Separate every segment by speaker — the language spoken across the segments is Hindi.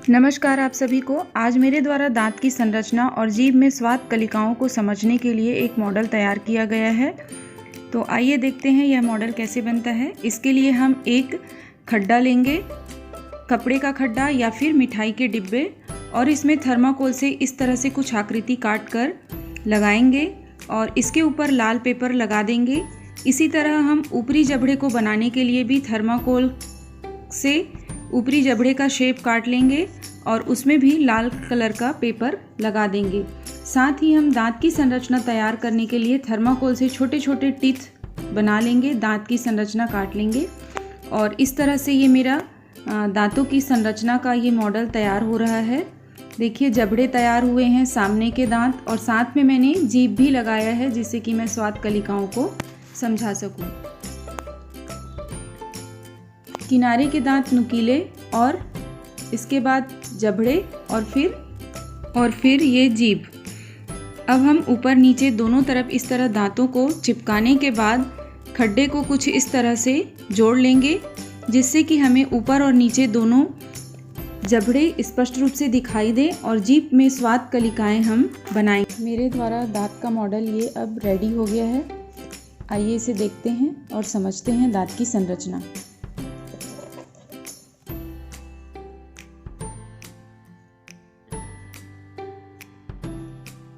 Speaker 1: नमस्कार आप सभी को। आज मेरे द्वारा दांत की संरचना और जीभ में स्वाद कलिकाओं को समझने के लिए एक मॉडल तैयार किया गया है। तो आइए देखते हैं यह मॉडल कैसे बनता है। इसके लिए हम एक खड्डा लेंगे, कपड़े का खड्डा या फिर मिठाई के डिब्बे, और इसमें थर्माकोल से इस तरह से कुछ आकृति काट कर लगाएंगे और इसके ऊपर लाल पेपर लगा देंगे। इसी तरह हम ऊपरी जबड़े को बनाने के लिए भी थर्माकोल से ऊपरी जबड़े का शेप काट लेंगे और उसमें भी लाल कलर का पेपर लगा देंगे। साथ ही हम दांत की संरचना तैयार करने के लिए थर्माकोल से छोटे छोटे टीथ बना लेंगे, दांत की संरचना काट लेंगे और इस तरह से ये मेरा दांतों की संरचना का ये मॉडल तैयार हो रहा है। देखिए जबड़े तैयार हुए हैं, सामने के दांत, और साथ में मैंने जीभ भी लगाया है जिससे कि मैं स्वाद कलिकाओं को समझा सकूं। किनारे के दांत नुकीले और इसके बाद जबड़े और फिर ये जीभ। अब हम ऊपर नीचे दोनों तरफ इस तरह दांतों को चिपकाने के बाद खड्डे को कुछ इस तरह से जोड़ लेंगे जिससे कि हमें ऊपर और नीचे दोनों जबड़े स्पष्ट रूप से दिखाई दे और जीभ में स्वाद कलिकाएं हम बनाएंगे। मेरे द्वारा दांत का मॉडल ये अब रेडी हो गया है। आइए इसे देखते हैं और समझते हैं दांत की संरचना।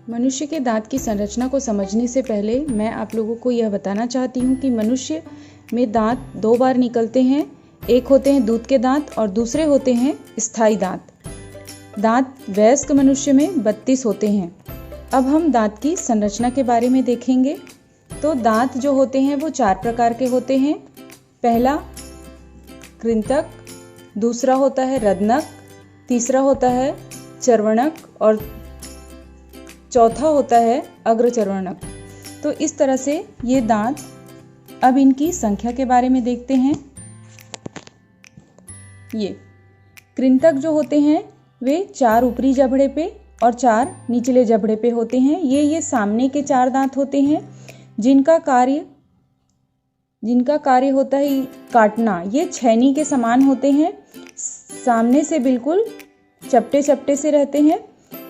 Speaker 1: मनुष्य के दांत की संरचना को समझने से पहले मैं आप लोगों को यह बताना चाहती हूँ कि मनुष्य में दांत दो बार निकलते हैं। एक होते हैं दूध के दांत और दूसरे होते हैं स्थायी दांत। दांत वयस्क मनुष्य में 32 होते हैं। अब हम दांत की संरचना के बारे में देखेंगे। तो दांत जो होते हैं वो 4 प्रकार के होते हैं। पहला कृंतक, दूसरा होता है रदनक, तीसरा होता है चर्वणक और चौथा होता है अग्रचर्वणक। तो इस तरह से ये दांत, अब इनकी संख्या के बारे में देखते हैं। ये कृंतक जो होते हैं वे 4 ऊपरी जबड़े पे और 4 निचले जबड़े पे होते हैं। ये सामने के 4 दांत होते हैं जिनका कार्य होता है काटना। ये छेनी के समान होते हैं, सामने से बिल्कुल चपटे चपटे से रहते हैं।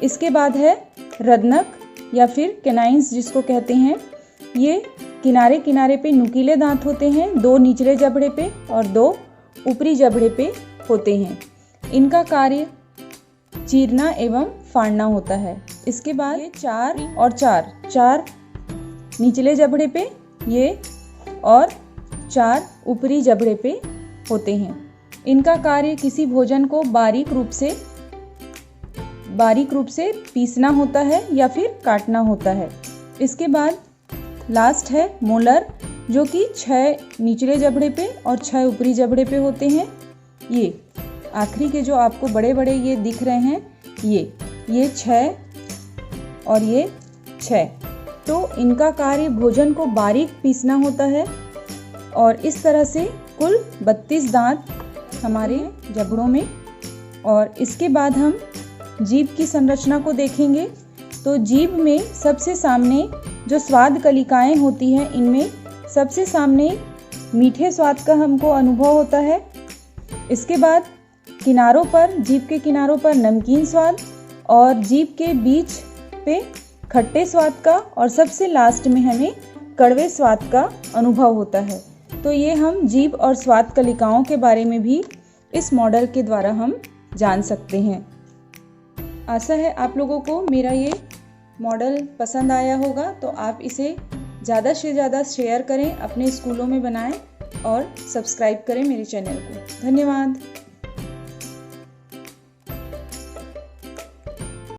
Speaker 1: इसके बाद है रदनक या फिर कैनाइन्स जिसको कहते हैं। ये किनारे किनारे पे नुकीले दांत होते हैं, 2 निचले जबड़े पे और 2 ऊपरी जबड़े पे होते हैं। इनका कार्य चीरना एवं फाड़ना होता है। इसके बाद ये 4 और 4 निचले जबड़े पे ये और 4 ऊपरी जबड़े पे होते हैं। इनका कार्य किसी भोजन को बारीक रूप से पीसना होता है या फिर काटना होता है। इसके बाद लास्ट है मोलर, जो कि 6 निचले जबड़े पे और 6 ऊपरी जबड़े पे होते हैं। ये आखिरी के जो आपको बड़े बड़े ये दिख रहे हैं, ये 6 और ये 6। तो इनका कार्य भोजन को बारीक पीसना होता है। और इस तरह से कुल 32 दांत हमारे जबड़ों में। और इसके बाद हम जीभ की संरचना को देखेंगे। तो जीभ में सबसे सामने जो स्वाद कलिकाएं होती हैं, इनमें सबसे सामने मीठे स्वाद का हमको अनुभव होता है। इसके बाद किनारों पर, जीभ के किनारों पर नमकीन स्वाद और जीभ के बीच पे खट्टे स्वाद का, और सबसे लास्ट में हमें कड़वे स्वाद का अनुभव होता है। तो ये हम जीभ और स्वाद कलिकाओं के बारे में भी इस मॉडल के द्वारा हम जान सकते हैं। आशा है आप लोगों को मेरा ये मॉडल पसंद आया होगा। तो आप इसे ज़्यादा से ज़्यादा शेयर करें, अपने स्कूलों में बनाएं और सब्सक्राइब करें मेरे चैनल को। धन्यवाद।